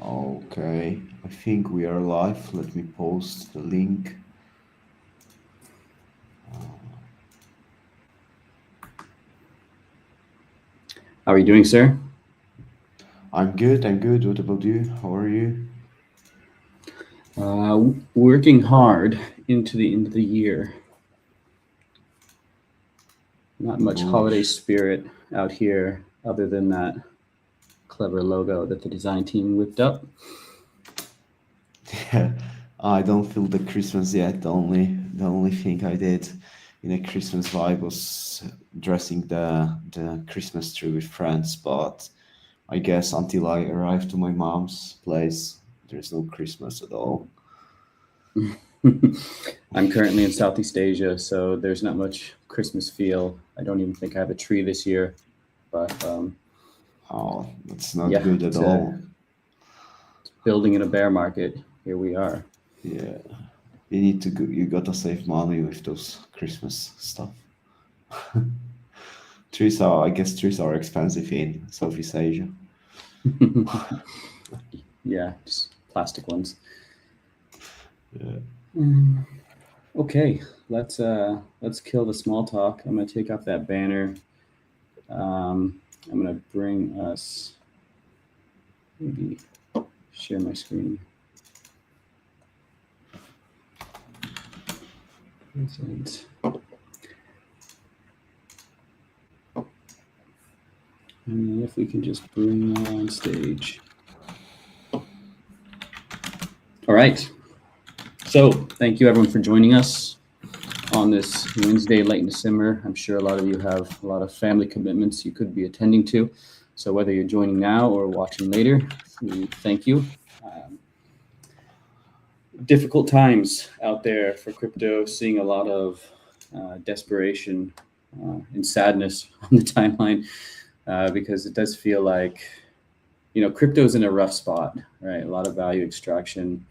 Okay, I think we are live. Let me post the link. How are you doing, sir? I'm good. I'm good. What about you? How are you? Working hard into the end of the year. Not much holiday Bullish. spirit out here, other than that clever logo that the design team whipped up. Yeah, I don't feel the Christmas yet. The only thing I did in a Christmas vibe was dressing the Christmas tree with friends. But I guess until I arrive to my mom's place, there's no Christmas at all. I'm currently in Southeast Asia, so there's not much Christmas feel. I don't even think I have a tree this year, but Oh, that's not yeah, good at all. it's building in a bear market. Here we are. Yeah, you need to go, you gotta save money with those Christmas stuff. I guess trees are expensive in Southeast Asia. Yeah, just plastic ones. Yeah. Mm, Okay, let's kill the small talk. I'm gonna take off that banner. Um, I'm gonna bring us maybe share my screen. Present. And then if we can just bring on stage. All right. So thank you everyone for joining us on this Wednesday late in December. I'm sure a lot of you have a lot of family commitments you could be attending to. So whether you're joining now or watching later, we thank you. Um, Difficult times out there for crypto, seeing a lot of desperation and sadness on the timeline because it does feel like, crypto's in a rough spot, right? A lot of value extraction,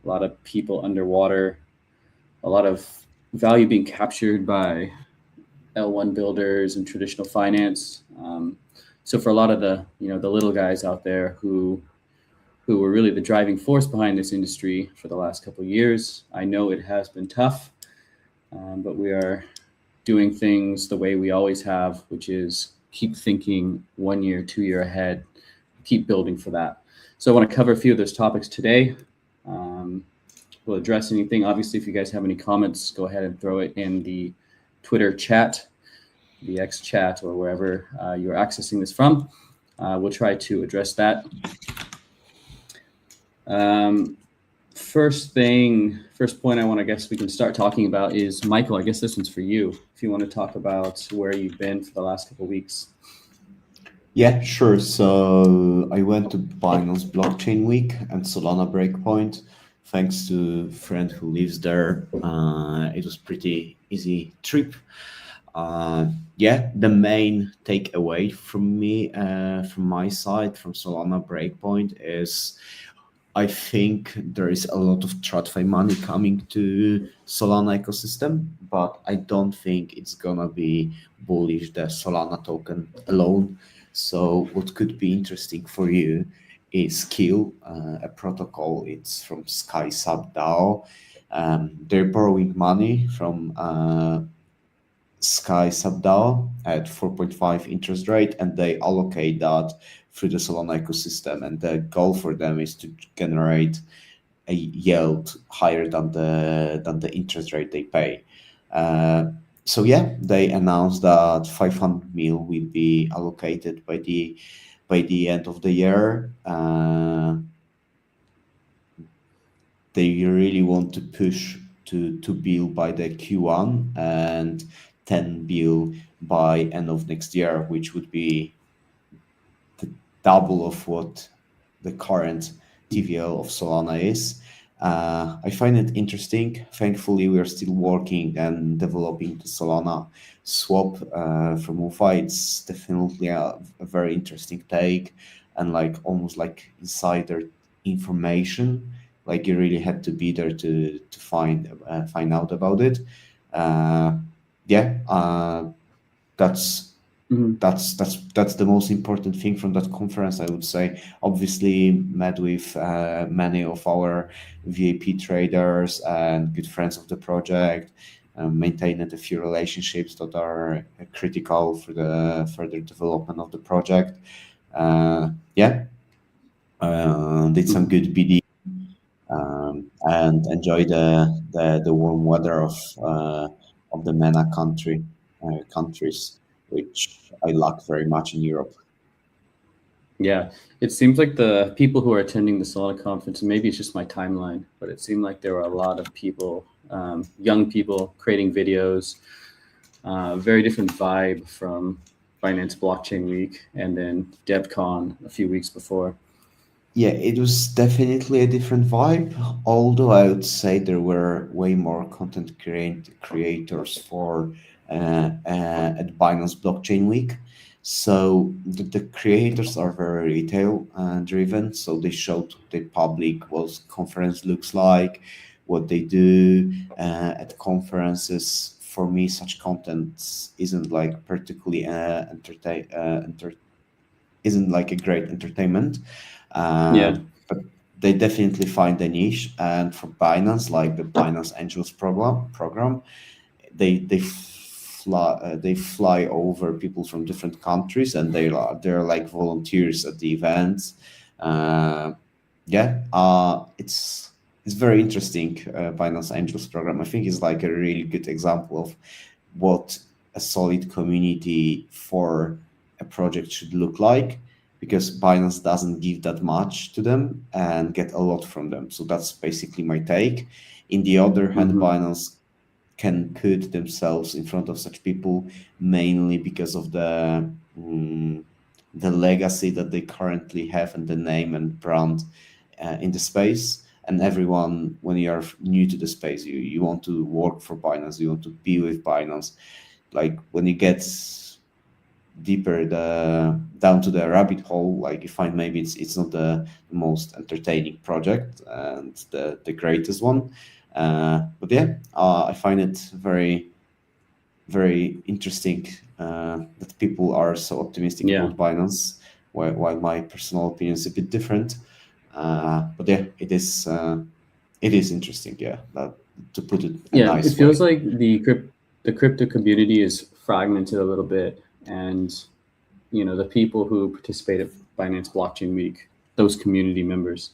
a lot of people underwater, a lot of value being captured by L1 builders and traditional finance. So for a lot of the little guys out there who were really the driving force behind this industry for the last couple of years, I know it has been tough, but we are doing things the way we always have, which is keep thinking 1 year, 2 year ahead, keep building for that. So I want to cover a few of those topics today. Um, we'll address anything. Obviously, if you guys have any comments, go ahead and throw it in the Twitter chat, the X chat, or wherever you're accessing this from. We'll try to address that. Um, first point I want to guess we can start talking about is Michael. I guess this one's for you. If you want to talk about where you've been for the last couple of weeks. Yeah, sure. So I went to Binance Blockchain Week and Solana Breakpoint, thanks to a friend who lives there. It was pretty easy trip. Yeah, the main takeaway from me, from my side, from Solana Breakpoint is I think there is a lot of TradFi money coming to Solana ecosystem, but I don't think it's gonna be bullish the Solana token alone. So what could be interesting for you is Kill, a protocol. It's from Sky Sub DAO. They're borrowing money from Sky Subdao at 4.5 interest rate, and they allocate that through the Solana ecosystem. And the goal for them is to generate a yield higher than the interest rate they pay. Uh, so yeah, they announced that 500 mil will be allocated by the end of the year. They really want to push to build by the Q1 and 10 bill by end of next year, which would be the double of what the current TVL of Solana is. I find it interesting. Thankfully, we are still working and developing the Solana swap from UFI. It's definitely a very interesting take and like almost like insider information. Like you really had to be there to find out about it. Uh, yeah, that's Mhm. That's the most important thing from that conference, I would say. Obviously, met with many of our VAP traders and good friends of the project. Maintained a few relationships that are critical for the further development of the project. Yeah, did some Mhm. good BD, and enjoy the warm weather of the MENA countries, which I lack very much in Europe. Yeah, it seems like the people who are attending the Solana conference, and maybe it's just my timeline, but it seemed like there were a lot of people, young people creating videos, very different vibe from Binance Blockchain Week and then DevCon a few weeks before. Yeah, it was definitely a different vibe. Although I would say there were way more creators for at Binance Blockchain Week. So the creators are very retail driven. So they showed the public what conference looks like, what they do at conferences. For me, such content isn't like particularly isn't like a great entertainment. Yeah. But they definitely find a niche. And for Binance, like the Binance Angels program, they fly over people from different countries, and they're like volunteers at the events. Uh, yeah, it's very interesting. Binance Angels program, I think, is like a really good example of what a solid community for a project should look like, because Binance doesn't give that much to them and get a lot from them. So that's basically my take. In the other hand, Hmm. Binance can put themselves in front of such people mainly because of the legacy that they currently have and the name and brand in the space. And everyone, when you are new to the space, you want to work for Binance, you want to be with Binance. Like when you get deeper down to the rabbit hole, like you find maybe it's not the most entertaining project and the greatest one. But yeah, I find it very interesting that people are so optimistic Yeah. about Binance, while my personal opinion is a bit different. But yeah, it is interesting. Yeah, to put it a Yeah. It nice feels way. like the crypto community is fragmented a little bit, and the people who participate at Binance Blockchain Week, those community members,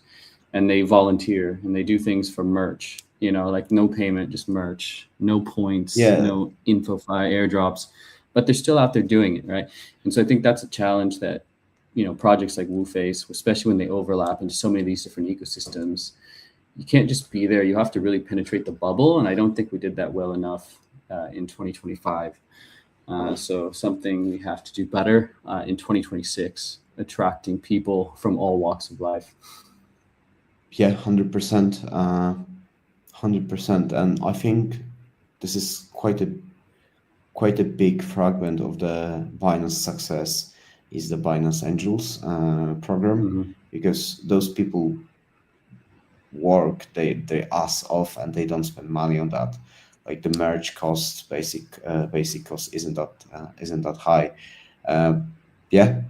and they volunteer and they do things for merch. Like no payment, just merch, no points, Yeah, no InfoFi airdrops, but they're still out there doing it, right? And so I think that's a challenge that projects like Wu face, especially when they overlap into so many of these different ecosystems. You can't just be there. You have to really penetrate the bubble, and I don't think we did that well enough in 2025. So something we have to do better in 2026, attracting people from all walks of life. yeah, 100%, 100%. And I think this is quite a big fragment of the Binance success is the Binance Angels program, Hmm. because those people work they ass off and they don't spend money on that. Like the merge cost, basic cost isn't that high. Um, yeah,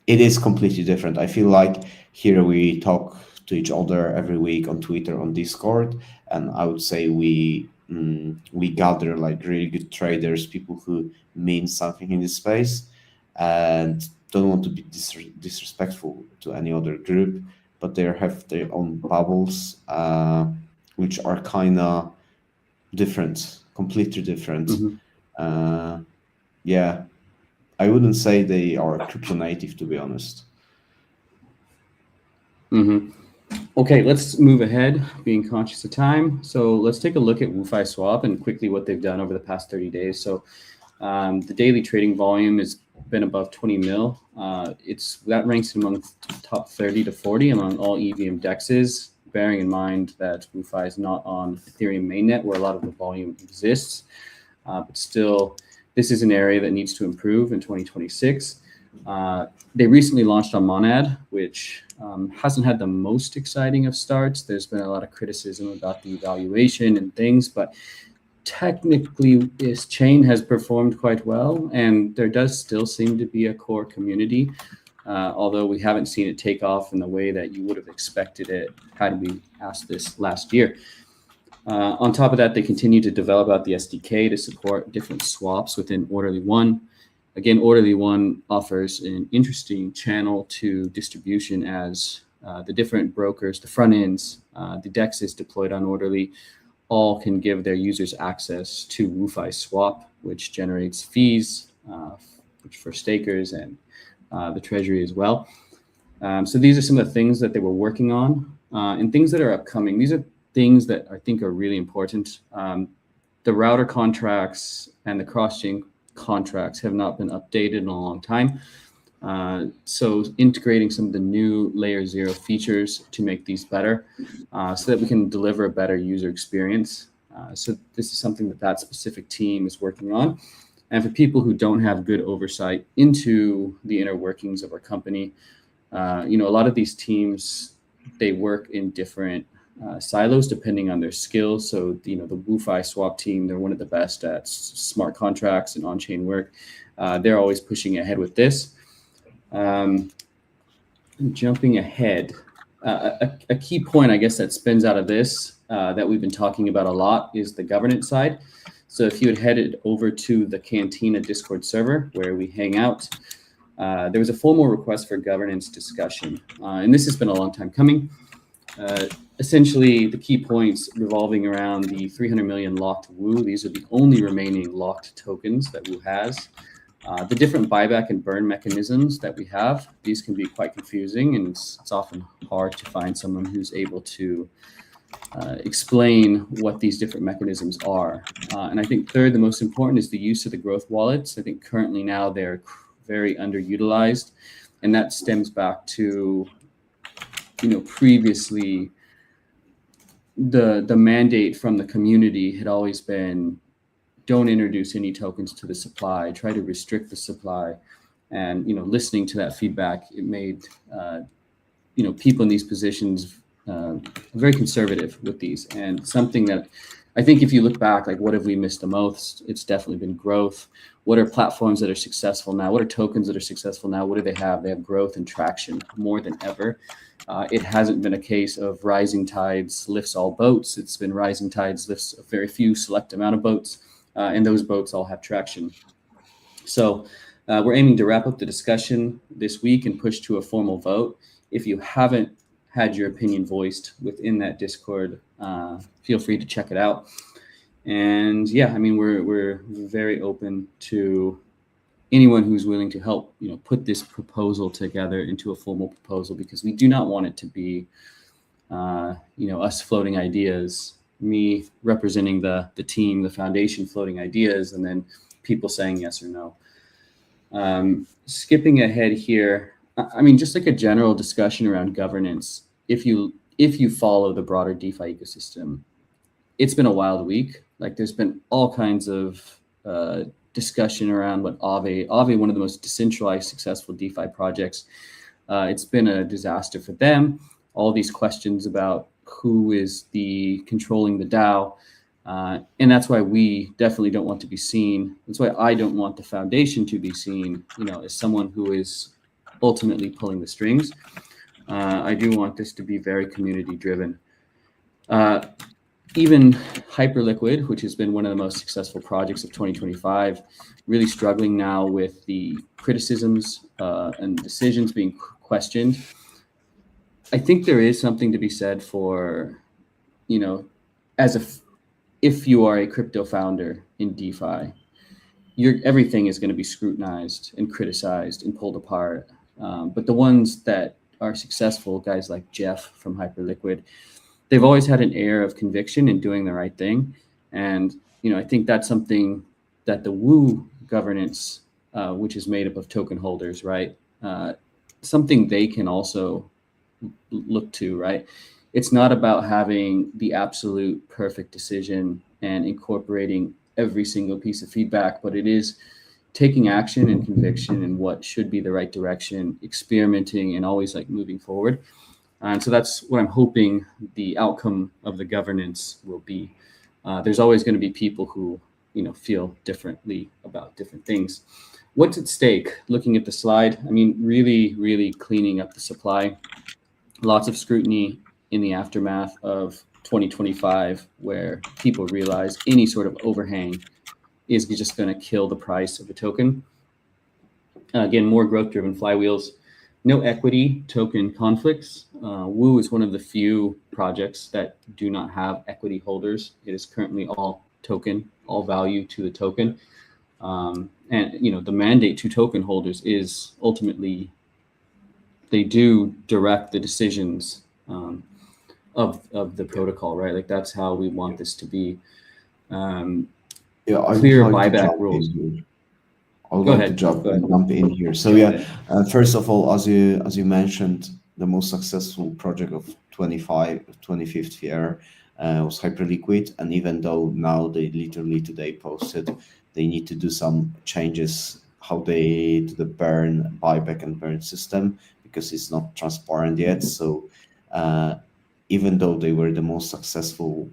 it is completely different. I feel like here we talk to each other every week on Twitter, on Discord, and I would say we gather like really good traders, people who mean something in this space, and don't want to be disrespectful to any other group, but they have their own bubbles, which are kind of different, completely different. Hmm. Uh, yeah, I wouldn't say they are crypto native, to be honest. Hmm. Okay, let's move ahead, being conscious of time. So let's take a look at WuFi Swap and quickly what they've done over the past 30 days. So the daily trading volume has been above 20 mil. That ranks among top 30 to 40 among all EVM dexes, bearing in mind that WuFi is not on Ethereum mainnet where a lot of the volume exists. But still, this is an area that needs to improve in 2026. They recently launched on Monad, which hasn't had the most exciting of starts. There's been a lot of criticism about the evaluation and things, but technically this chain has performed quite well, and there does still seem to be a core community, although we haven't seen it take off in the way that you would have expected it had we asked this last year. On top of that, they continue to develop out the SDK to support different swaps within Orderly One. Again, Orderly One offers an interesting channel to distribution as the different brokers, the front ends, the DEXs deployed on Orderly, all can give their users access to WooFi Swap, which generates fees which for stakers and the treasury as well. So these are some of the things that they were working on and things that are upcoming. These are things that I think are really important. The router contracts and the cross-chain contracts have not been updated in a long time. So integrating some of the new layer 0 features to make these better so that we can deliver a better user experience. So this is something that specific team is working on. And for people who don't have good oversight into the inner workings of our company, a lot of these teams, they work in different silos depending on their skills. So, the WooFi Swap team, they're one of the best at smart contracts and on-chain work. They're always pushing ahead with this. Jumping ahead, a key point, I guess, that spins out of this that we've been talking about a lot is the governance side. So if you had headed over to the Cantina Discord server where we hang out, there was a formal request for governance discussion. And this has been a long time coming. Essentially, the key points revolving around the 300 million locked Woo. These are the only remaining locked tokens that Woo has. The different buyback and burn mechanisms that we have, these can be quite confusing, and it's often hard to find someone who's able to explain what these different mechanisms are. And I think third, the most important is the use of the growth wallets. I think currently now they're very underutilized, and that stems back to, previously the mandate from the community had always been, don't introduce any tokens to the supply, try to restrict the supply. And, listening to that feedback, it made, people in these positions very conservative with these. And something that I think if you look back, like what have we missed the most? It's definitely been growth. What are platforms that are successful now? What are tokens that are successful now? What do they have? They have growth and traction more than ever. It hasn't been a case of rising tides lifts all boats. It's been rising tides lifts a very few select amount of boats. And those boats all have traction. So we're aiming to wrap up the discussion this week and push to a formal vote. If you haven't had your opinion voiced within that Discord, feel free to check it out. And yeah, we're very open to anyone who's willing to help, put this proposal together into a formal proposal, because we do not want it to be, us floating ideas, me representing the team, the foundation floating ideas, and then people saying yes or no. Skipping ahead here, just like a general discussion around governance, if you follow the broader DeFi ecosystem, it's been a wild week. Like there's been all kinds of discussion around what Aave, one of the most decentralized, successful DeFi projects, it's been a disaster for them. All these questions about who is controlling the DAO. And that's why we definitely don't want to be seen. That's why I don't want the foundation to be seen, as someone who is ultimately pulling the strings. I do want this to be very community driven. Even Hyperliquid, which has been one of the most successful projects of 2025, really struggling now with the criticisms and decisions being questioned. I think there is something to be said for, if you are a crypto founder in DeFi, everything is going to be scrutinized and criticized and pulled apart. But the ones that are successful, guys like Jeff from Hyperliquid, they've always had an air of conviction in doing the right thing. And, I think that's something that the Woo governance, which is made up of token holders, right? Something they can also look to, right? It's not about having the absolute perfect decision and incorporating every single piece of feedback, but it is taking action and conviction in what should be the right direction, experimenting, and always moving forward. And so that's what I'm hoping the outcome of the governance will be. there's always going to be people who, feel differently about different things. What's at stake? Looking at the slide, I mean, really, really cleaning up the supply. Lots of scrutiny in the aftermath of 2025, where people realize any sort of overhang is just going to kill the price of the token. Again, more growth-driven flywheels. No equity token conflicts. Woo is one of the few projects that do not have equity holders. It is currently all token, all value to the token. And the mandate to token holders is ultimately they do direct the decisions of the protocol, right? Like that's how we want this to be. Clear buyback rules. I would like to jump in here. So first of all, as you mentioned, the most successful project of 25th year was Hyperliquid, and even though now they literally today posted they need to do some changes how they do the buyback and burn system because it's not transparent yet. So even though they were the most successful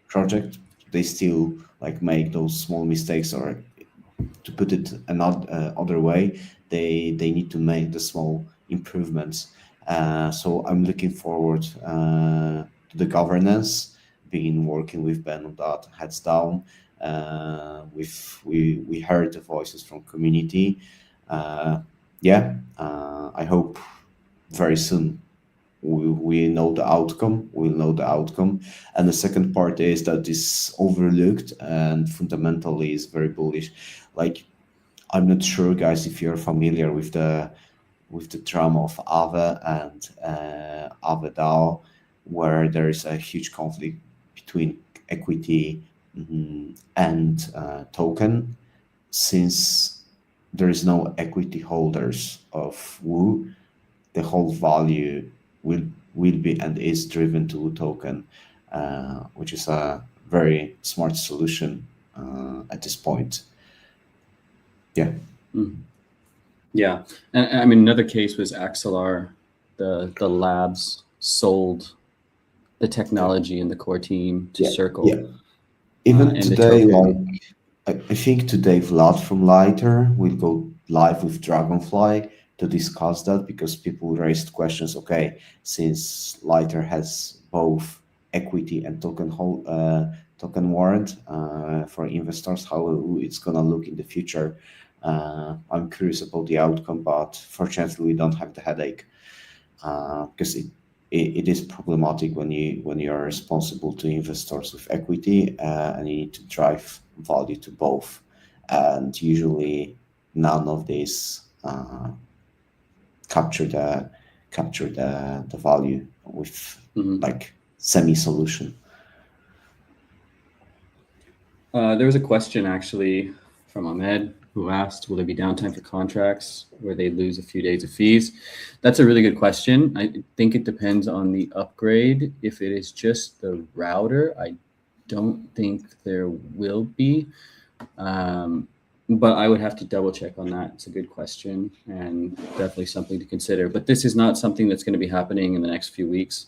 project, they still like make those small mistakes, or to put it another other way, they need to make the small improvements. So I'm looking forward to the governance, been working with Ben on that heads down. We heard the voices from community. I hope very soon we know the outcome. We'll know the outcome. And the second part is that this overlooked and fundamentally is very bullish. Like, I'm not sure, guys, if you're familiar with the drama of Aave and Aave DAO, where there is a huge conflict between equity and token. Since there is no equity holders of Woo, the whole value will be and is driven to Woo token, which is a very smart solution at this point. Yeah. Yeah, and I mean another case was Axelar. The labs sold the technology and the core team to Circle. Yeah. Even today, I think today Vlad from Lighter will go live with Dragonfly to discuss that, because people raised questions. Okay, since Lighter has both equity and token warrant for investors, how it's gonna look in the future. I'm curious about the outcome, but fortunately we don't have the headache, because it is problematic when you are responsible to investors with equity, and you need to drive value to both, and usually none of these capture the value with like semi-solution. There was a question actually from Ahmed who asked, will there be downtime for contracts where they lose a few days of fees? That's a really good question. I think it depends on the upgrade. If it is just the router, I don't think there will be. But I would have to double check on that. It's a good question and definitely something to consider. But this is not something that's going to be happening in the next few weeks.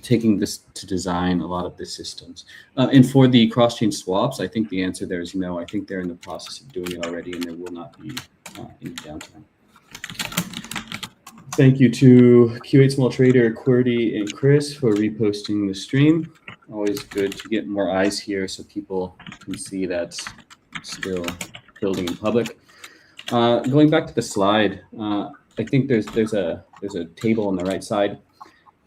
Taking this to design a lot of the systems. And for the cross-chain swaps, I think the answer there is no. I think they're in the process of doing it already, and there will not be any downtime. Thank you to Q8 Small Trader, QWERTY, and Chris for reposting the stream. Always good to get more eyes here so people can see that's still building in public. Going back to the slide, I think there's a table on the right side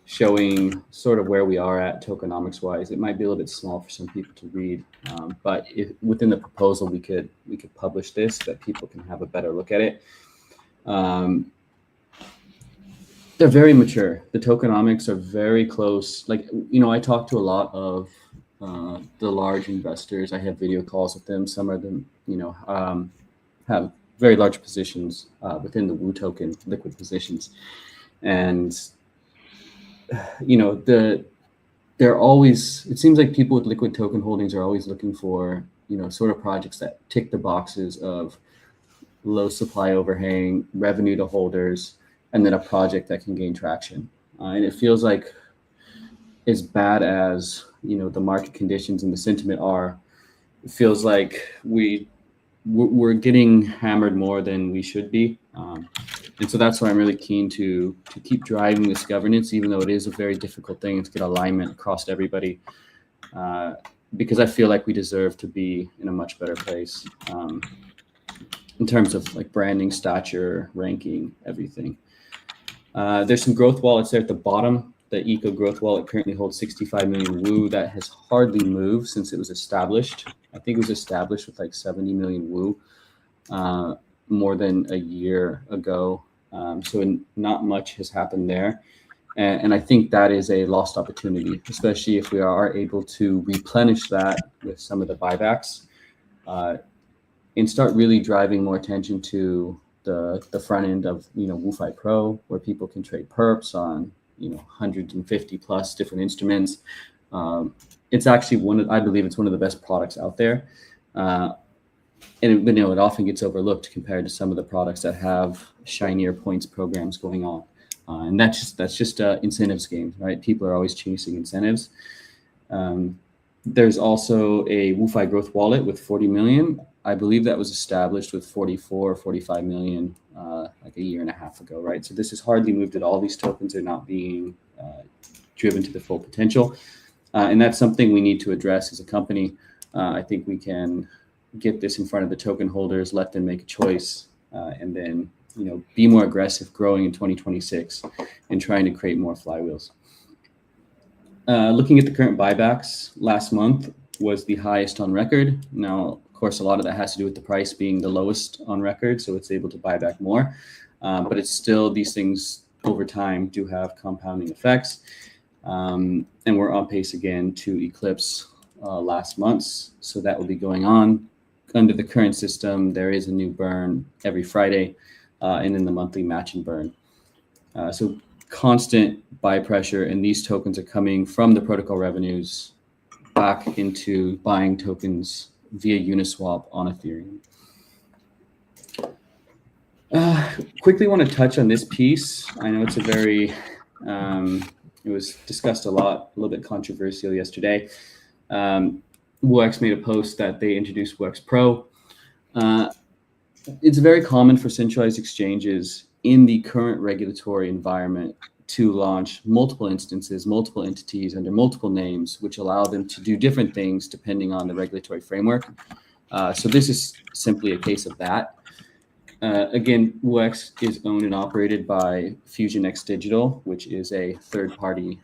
showing sort of where we are at tokenomics wise. It might be a little bit small for some people to read, but within the proposal we could publish this so that people can have a better look at it. They're very mature. The tokenomics are very close. Like, I talk to a lot of the large investors. I have video calls with them. Some of them, have very large positions within the Woo token, liquid positions. And they're always, it seems like people with liquid token holdings are always looking for, sort of projects that tick the boxes of low supply overhang, revenue to holders, and then a project that can gain traction. And it feels like as bad as the market conditions and the sentiment are, it feels like we're getting hammered more than we should be. And so that's why I'm really keen to keep driving this governance, even though it is a very difficult thing to get alignment across everybody, because I feel like we deserve to be in a much better place in terms of like branding, stature, ranking, everything. There's some growth wallets there at the bottom. The Eco Growth Wallet currently holds 65 million Woo. That has hardly moved since it was established. I think it was established with like 70 million Woo more than a year ago. So not much has happened there. And I think that is a lost opportunity, especially if we are able to replenish that with some of the buybacks and start really driving more attention to the front end of WooFi Pro, where people can trade perps on 150 plus different instruments. It's actually I believe it's one of the best products out there. And it often gets overlooked compared to some of the products that have shinier points programs going on. And that's just incentives game, right? People are always chasing incentives. There's also a WooFi Growth Wallet with 40 million. I believe that was established with 44 or 45 million like a year and a half ago, right? So this has hardly moved at all. These tokens are not being driven to the full potential. And that's something we need to address as a company. I think we can get this in front of the token holders, let them make a choice, and then be more aggressive growing in 2026 and trying to create more flywheels. Looking at the current buybacks, last month was the highest on record. Now, of course, a lot of that has to do with the price being the lowest on record, so it's able to buy back more. But it's still, these things over time do have compounding effects. And we're on pace again to eclipse last month's. So that will be going on. Under the current system, there is a new burn every Friday, and then the monthly match and burn. So constant buy pressure, and these tokens are coming from the protocol revenues back into buying tokens via Uniswap on Ethereum. Quickly want to touch on this piece. I know it's a very, it was discussed a little bit controversial yesterday. WooX made a post that they introduced WooX Pro. It's very common for centralized exchanges in the current regulatory environment to launch multiple instances, multiple entities under multiple names, which allow them to do different things depending on the regulatory framework. So this is simply a case of that. Again, WooX is owned and operated by FusionX Digital, which is a third-party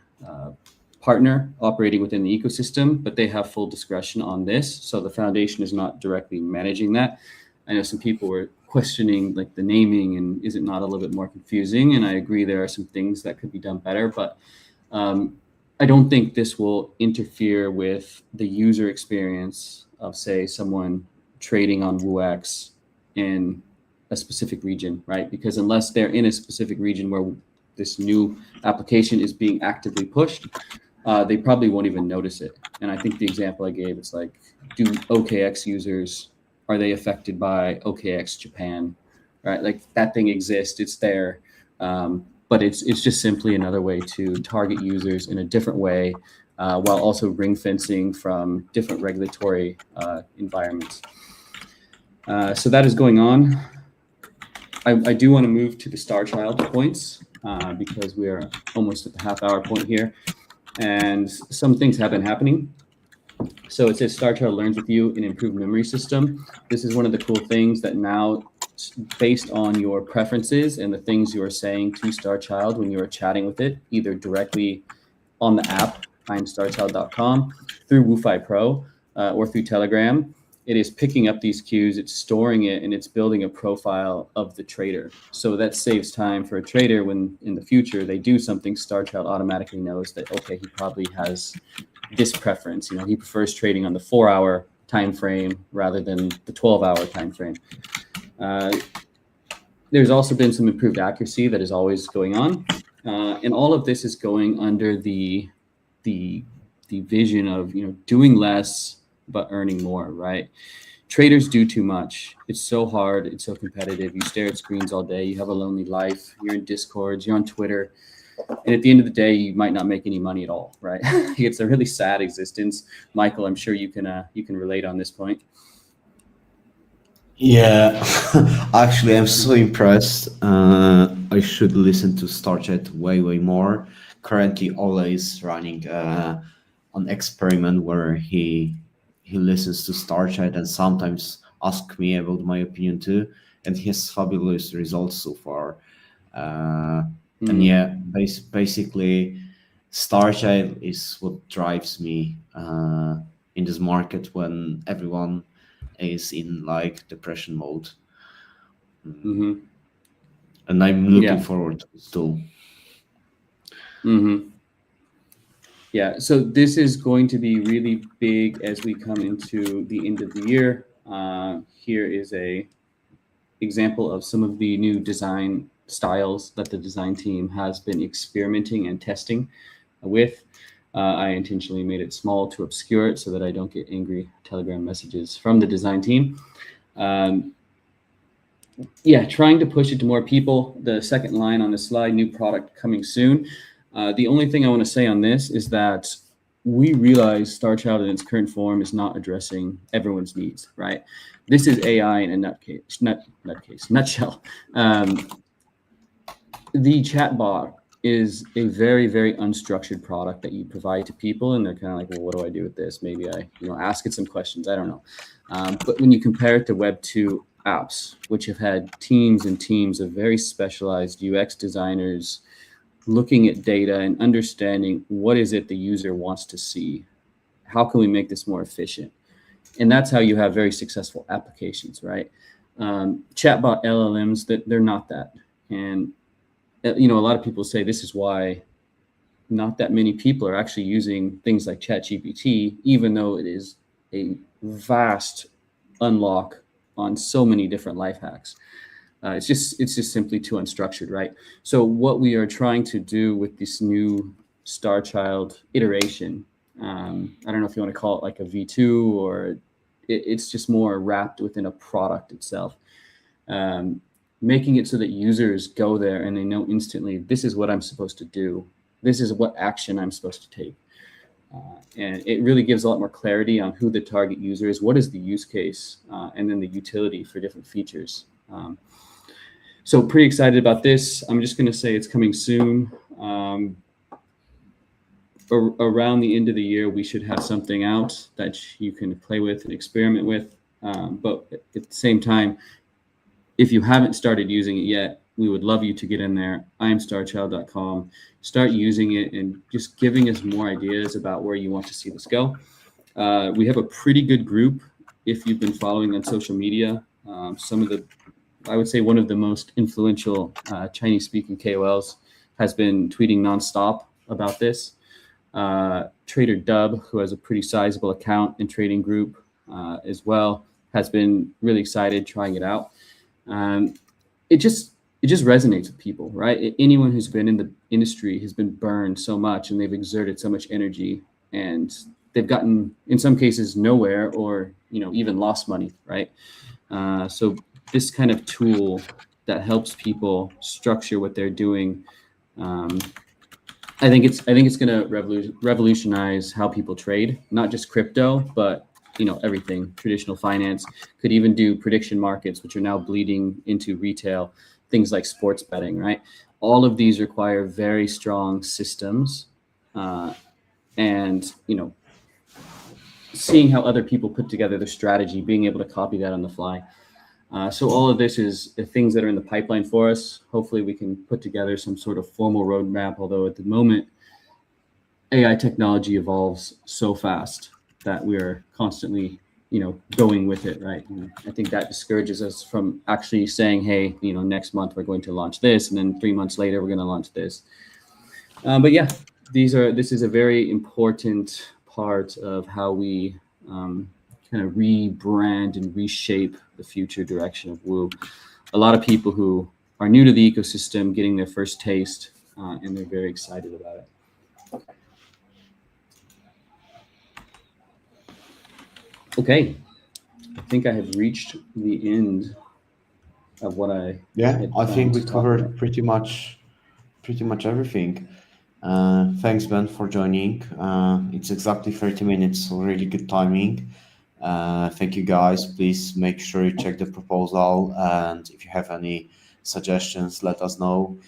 partner operating within the ecosystem, but they have full discretion on this. So the foundation is not directly managing that. I know some people were questioning like the naming and is it not a little bit more confusing? And I agree there are some things that could be done better, but I don't think this will interfere with the user experience of, say, someone trading on WooX in a specific region, right? Because unless they're in a specific region where this new application is being actively pushed, they probably won't even notice it. And I think the example I gave, it's like, do OKX users, are they affected by OKX Japan, right? Like that thing exists, it's there, but it's just simply another way to target users in a different way, while also ring fencing from different regulatory environments. So that is going on. I do want to move to the Star Child points because we are almost at the half-hour point here, and some things have been happening. So it says Star Child learns with you an improved memory system. This is one of the cool things that now, based on your preferences and the things you are saying to Star Child when you are chatting with it, either directly on the app, imstarchild.com, through WooFi Pro, or through Telegram, it is picking up these cues, it's storing it, and it's building a profile of the trader. So that saves time for a trader when in the future they do something, Star Child automatically knows that, okay, he probably has this preference. He prefers trading on the 4-hour time frame rather than the 12-hour time frame. There's also been some improved accuracy that is always going on. And all of this is going under the vision of, doing less but earning more, right? Traders do too much. It's so hard. It's so competitive. You stare at screens all day. You have a lonely life. You're in Discords. You're on Twitter. And at the end of the day, you might not make any money at all, right? It's a really sad existence. Michael, I'm sure you can relate on this point. Yeah, actually, I'm so impressed. I should listen to StarChat way more. Currently, Ola is running an experiment where he listens to StarChat and sometimes asks me about my opinion too, and he has fabulous results so far. And yeah, basically, StarChat is what drives me in this market when everyone is in like depression mode. Mm-hmm. And I'm looking Yeah. forward to this tool. Mm-hmm. Yeah, so this is going to be really big as we come into the end of the year. Here is a example of some of the new design styles that the design team has been experimenting and testing with. I intentionally made it small to obscure it so that I don't get angry Telegram messages from the design team. Yeah, trying to push it to more people. The second line on the slide, new product coming soon. The only thing I want to say on this is that we realize StarChild in its current form is not addressing everyone's needs, right? This is AI in a nutshell. The chatbot is a very unstructured product that you provide to people, and they're kind of like, well, what do I do with this? Maybe I ask it some questions. I don't know. But when you compare it to Web 2 apps, which have had teams and teams of very specialized UX designers looking at data and understanding what is it the user wants to see, how can we make this more efficient? And that's how you have very successful applications, right? Chatbot LLMs, they're not that. And a lot of people say this is why not that many people are actually using things like ChatGPT, even though it is a vast unlock on so many different life hacks. It's just simply too unstructured, right? So what we are trying to do with this new StarChild iteration, I don't know if you want to call it like a V2 or it's just more wrapped within a product itself. Making it so that users go there and they know instantly, this is what I'm supposed to do. This is what action I'm supposed to take. And it really gives a lot more clarity on who the target user is, what is the use case, and then the utility for different features. So pretty excited about this. I'm just going to say it's coming soon. Around the end of the year, we should have something out that you can play with and experiment with. But at the same time, if you haven't started using it yet, we would love you to get in there, imstarchild.com, start using it and just giving us more ideas about where you want to see this go. We have a pretty good group if you've been following on social media. I would say one of the most influential Chinese-speaking KOLs has been tweeting nonstop about this. Trader Dub, who has a pretty sizable account and trading group as well, has been really excited trying it out. It just resonates with people, right? Anyone who's been in the industry has been burned so much and they've exerted so much energy and they've gotten, in some cases, nowhere or, even lost money, right? So this kind of tool that helps people structure what they're doing, I think it's going to revolutionize how people trade, not just crypto, but everything. Traditional finance could even do prediction markets, which are now bleeding into retail, things like sports betting, right? All of these require very strong systems, and seeing how other people put together their strategy, being able to copy that on the fly. So all of this is the things that are in the pipeline for us. Hopefully we can put together some sort of formal roadmap, although at the moment, AI technology evolves so fast that we're constantly, going with it, right? And I think that discourages us from actually saying, hey, next month we're going to launch this, and then 3 months later we're going to launch this. But yeah, this is a very important part of how we kind of rebrand and reshape the future direction of Woo. A lot of people who are new to the ecosystem getting their first taste, and they're very excited about it. Okay, I think I have reached the end of what I think we about. covered pretty much everything. Thanks, Ben, for joining. It's exactly 30 minutes, so really good timing. Thank you, guys. Please make sure you check the proposal, and if you have any suggestions, let us know.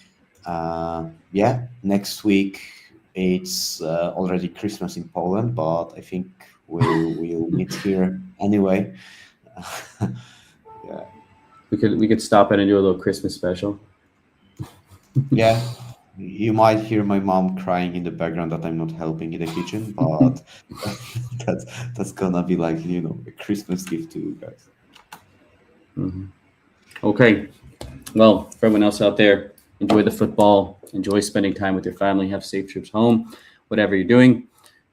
Yeah, next week it's already Christmas in Poland, but I think we'll meet here anyway. Yeah, We could stop in and do a little Christmas special. yeah. You might hear my mom crying in the background that I'm not helping in the kitchen, but that's that's gonna be like a Christmas gift to you guys. Mhm. Okay. Well, for everyone else out there, enjoy the football. Enjoy spending time with your family. Have safe trips home, whatever you're doing.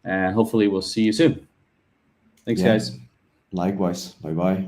And hopefully, we'll see you soon. Thanks, Yeah, guys. likewise. Bye bye.